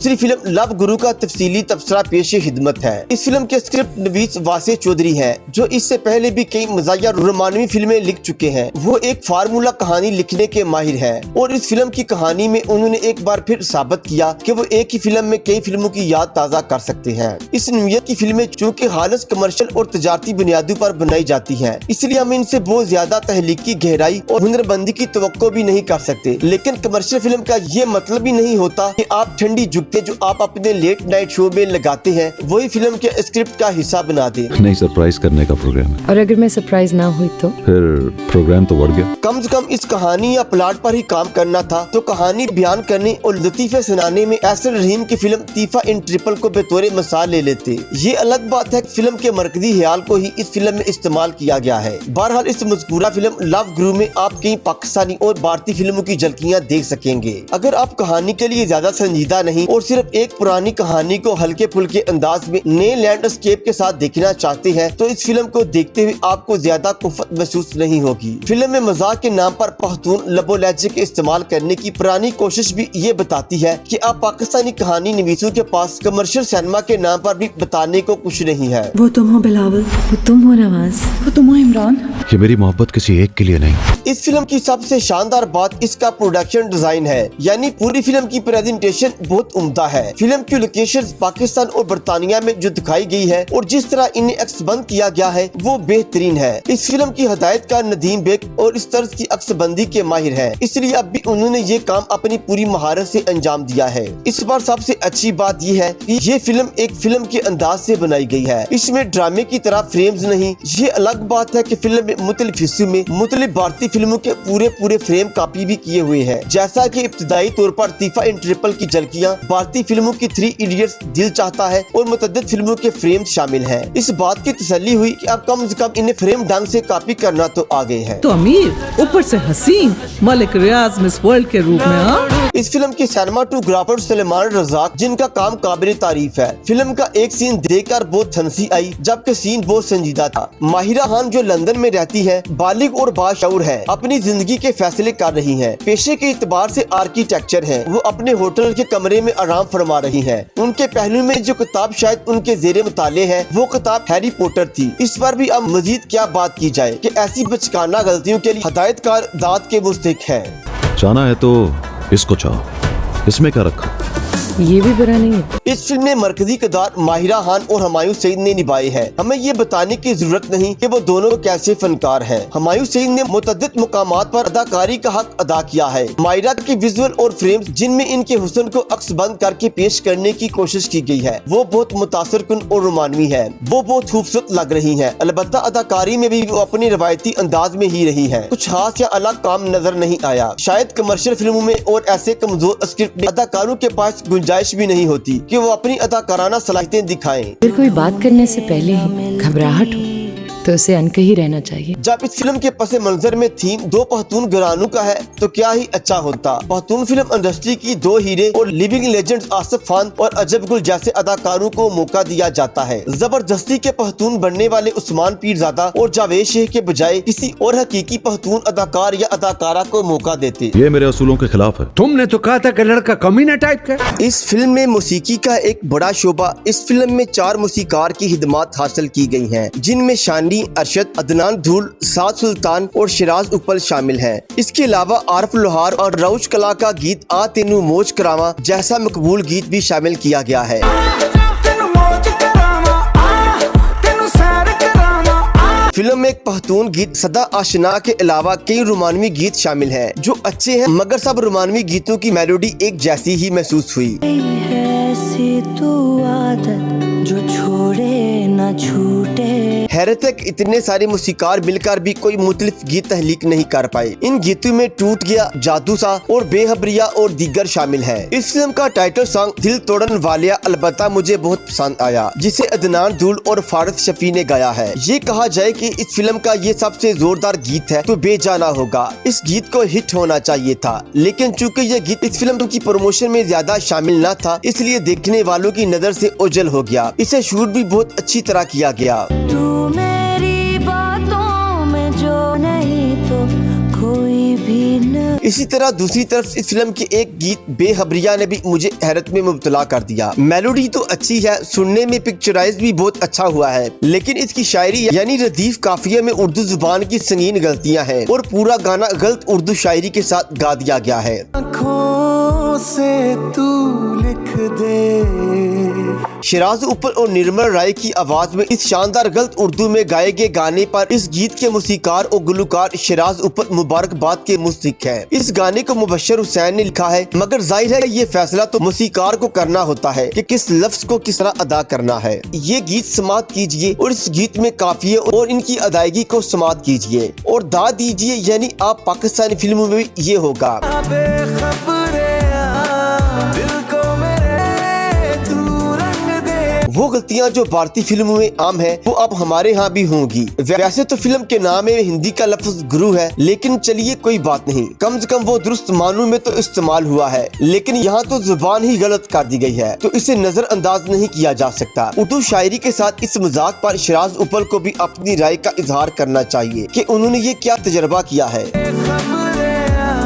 दूसरी film love गुरु का तफसीली तबसरा पेश खिदमत है। इस फिल्म के स्क्रिप्ट नवीस वासे चौधरी हैं, जो इससे पहले भी कई मज़ाहिया रोमानवी फिल्में लिख चुके हैं। वो एक फार्मूला कहानी लिखने के माहिर हैं और इस फिल्म की कहानी में उन्होंने एक बार फिर साबित किया कि वो एक ही फिल्म में कई फिल्मों की याद ताज़ा कर सकते हैं। इस नौइयत की फिल्में चूँकि खालिस कमर्शियल और तजारती बुनियादों पर बनाई जाती हैं, इसलिए हम इनसे बहुत ज्यादा तहलीकी गहराई और हुनरबंदी की तवक्को भी नहीं कर सकते। लेकिन कमर्शियल फिल्म का ये मतलब ही नहीं होता कि आप ठंडी जुगते जो आप अपने लेट नाइट शो में लगाते हैं वही फिल्म के स्क्रिप्ट का हिस्सा बना दे। नहीं, सरप्राइज करने का प्रोग्राम है। और अगर मैं सरप्राइज ना हुई तो फिर प्रोग्राम तो बढ़ गया। कम से कम इस कहानी या प्लाट पर ही काम करना था, तो कहानी बयान करने और लतीफे सुनाने में एसर रहीम की फिल्म तीफा इन ट्रिपल को बेतौरे मिसाल ले लेते। ये अलग बात है, फिल्म के मरकजी ख्याल को ही इस फिल्म में इस्तेमाल किया गया है। बहरहाल इस मज़कूरा फिल्म लव गुरु में आप कई पाकिस्तानी और भारतीय फिल्मों की झलकियां देख सकेंगे। अगर आप कहानी के लिए ज्यादा संजीदा नहीं और सिर्फ एक पुरानी कहानी को हल्के फुल्के अंदाज में नए लैंडस्केप के साथ देखना चाहते हैं, तो इस फिल्म को देखते हुए आपको ज्यादा कुफत महसूस नहीं होगी। फिल्म में मजाक के नाम पर पख्तून लबो लहजे के इस्तेमाल करने की पुरानी कोशिश भी ये बताती है कि आप पाकिस्तानी कहानी निवीसों के पास कमर्शियल सिनेमा के नाम पर भी बताने को कुछ नहीं है। वो तुम हो बिलावल, वो तुम हो नवाज, वो तुम हो इमरान। ये मेरी मोहब्बत किसी एक के लिए नहीं। इस फिल्म की सबसे शानदार बात इसका प्रोडक्शन डिजाइन है, यानी पूरी फिल्म की प्रेजेंटेशन बहुत उम्दा है। फिल्म की लोकेशंस पाकिस्तान और बरतानिया में जो दिखाई गई है और जिस तरह इन्हें अक्सबंद किया गया है वो बेहतरीन है। इस फिल्म की हदायतकार नदीम बेग और इस तर्ज की अक्सबंदी के माहिर है, इसलिए अब भी उन्होंने ये काम अपनी पूरी महारत से अंजाम दिया है। इस बार सबसे अच्छी बात यह है कि ये फिल्म एक फिल्म के अंदाज से बनाई गई है, इसमें ड्रामे की तरह फ्रेम्स नहीं। ये अलग बात है कि फिल्म में मुख्तलिफ हिस्सों में मुख्तलिफ भारतीय फिल्मों के पूरे फ्रेम कॉपी भी किए हुए हैं, जैसा कि इब्तिदाई तौर पर तीफा इन ट्रिपल की झलकियां भारतीय फिल्मों की 3 इडियट्स, दिल चाहता है और मुतअद्दिद फिल्मों के फ्रेम शामिल हैं। इस बात की तसल्ली हुई कि अब कम से कम इन्हें फ्रेम ढंग से कॉपी करना तो आ गए हैं। तो अमीर ऊपर से हसीन, मलिक रियाज मिस वर्ल्ड के रूप में। इस फिल्म की सिनेमाटोग्राफर सलमान रज़ाक, जिनका काम काबिल तारीफ है। फिल्म का एक सीन देखकर बहुत हंसी आई, जबकि सीन बहुत संजीदा था। माहिरा खान जो लंदन में रहती है, बालिग और बाशऊर है, अपनी जिंदगी के फैसले कर रही हैं। पेशे के एतबार से आर्किटेक्चर हैं, वो अपने होटल के कमरे में आराम फरमा रही हैं। उनके पहलू में जो किताब शायद उनके जेरे मुताले है वो किताब हैरी पॉटर थी। इस पर भी अब मजीद क्या बात की जाए कि ऐसी बचकाना गलतियों के लिए हदायतकार दाद के मुस्तहिक है। चाहना है तो इसको चाहो, इसमें क्या रखा। ये भी बुरा नहीं है। इस फिल्म में मरकजी किरदार माहिरा खान और हुमायूं सईद ने निभाए हैं। हमें ये बताने की जरूरत नहीं कि वो दोनों कैसे फनकार हैं। हुमायूं सईद ने मुतअद्दिद मुकामात पर अदाकारी का हक अदा किया है। माहिरा की विजुअल और फ्रेम्स जिनमें इनके हुस्न को अक्सबंद करके पेश करने की कोशिश की गई है वो बहुत मुतासिरकुन और रोमानवी है। वो बहुत खूबसूरत लग रही है। अलबत्ता अदाकारी में भी वो अपनी रवायती अंदाज में ही रही है। कुछ खास या अलग काम नजर नहीं आया। शायद कमर्शियल फिल्मों में और ऐसे कमजोर स्क्रिप्ट में अदाकारों के पास गुंजाइश भी नहीं होती कि वो अपनी अदाकाराना सलाहियतें दिखाएं। अगर कोई बात करने से पहले ही घबराहट हो तो उसे अनकही रहना चाहिए। जब इस फिल्म के पस मंजर में थीम 2 पख्तून घरानों का है तो क्या ही अच्छा होता। पख्तून फिल्म इंडस्ट्री की 2 हीरे और लिविंग लेजेंड्स आसिफ खान और अजब गुल जैसे अदाकारों को मौका दिया जाता है। जबरदस्ती के पख्तून बनने वाले उस्मान पीरजादा और जावेद शेख के बजाय किसी और हकीकी पख्तून अदाकार या अदाकारा को मौका देते। ये मेरे असूलों के खिलाफ है। तुमने तो कहा था कि लड़का कमीना टाइप का। इस फिल्म में मौसीकी का एक बड़ा शोबा। इस फिल्म में 4 मौसीकार की हिदमात हासिल की गई हैं, जिनमें शानी, अरशद, अदनान धूल, साद सुल्तान और शिराज उपल शामिल हैं। इसके अलावा आरफ लोहार और रऊश कला का गीत आ तेनू मोज करावा जैसा मकबूल गीत भी शामिल किया गया है। फिल्म में एक पख्तून गीत सदा आशना के अलावा कई रोमानवी गीत शामिल हैं जो अच्छे हैं, मगर सब रोमानवी गीतों की मेलोडी एक जैसी ही महसूस हुई। जो छोड़े न छूटे। हैरत है कि इतने सारे मुसीकार मिलकर भी कोई मुख्तलिफ गीत तहलीक नहीं कर पाए। इन गीतों में टूट गया, जादू सा और बेहबरिया और दीगर शामिल है। इस फिल्म का टाइटल सॉन्ग दिल तोड़न वालिया अलबत्ता मुझे बहुत पसंद आया, जिसे अदनान धूल और फारस शफी ने गाया है। ये कहा जाए कि इस फिल्म का ये सबसे जोरदार गीत है तो बेजाना होगा। इस गीत को हिट होना चाहिए था, लेकिन चूंकि ये गीत इस फिल्म की प्रमोशन में ज्यादा शामिल न था, इसलिए देखने वालों की नजर से ओझल हो गया। इसे शूट भी बहुत अच्छी तरह किया गया। तू मेरी बातों में जो नहीं तो कोई भी न। इसी तरह दूसरी तरफ इस फिल्म के एक गीत बेखबरिया ने भी मुझे हैरत में मुब्तला कर दिया। मेलोडी तो अच्छी है, सुनने में पिक्चराइज भी बहुत अच्छा हुआ है, लेकिन इसकी शायरी यानी रदीफ काफिया में उर्दू जुबान की संगीन गलतियां हैं और पूरा गाना गलत उर्दू शायरी के साथ गा दिया गया है। आँखों से तू लिख दे। शिराज उप्पल और निर्मल राय की आवाज में इस शानदार गलत उर्दू में गाए गए गाने पर इस गीत के मूसीकार और गुलकार शिराज उप्पल मुबारकबाद के मुस्तहिक है। इस गाने को मुबशर हुसैन ने लिखा है, मगर जाहिर है ये फैसला तो मूसीकार को करना होता है कि किस लफ्ज को किस तरह अदा करना है। ये गीत समाअत कीजिए और इस गीत में काफिये और इनकी अदायगी को समाअत कीजिए और दाद दीजिए, यानी आप पाकिस्तानी फिल्मों में भी ये होगा। वो गलतियां जो भारतीय फिल्मों में आम है वो अब हमारे यहाँ भी होंगी। वैसे तो फिल्म के नाम में हिंदी का लफ्ज गुरु है, लेकिन चलिए कोई बात नहीं, कम से कम वो दुरुस्त मानू में तो इस्तेमाल हुआ है, लेकिन यहाँ तो जुबान ही गलत कर दी गई है, तो इसे नजरअंदाज नहीं किया जा सकता। उर्दू शायरी के साथ इस मजाक पर शिराज उप्पल को भी अपनी राय का इजहार करना चाहिए कि उन्होंने ये क्या तजर्बा किया है।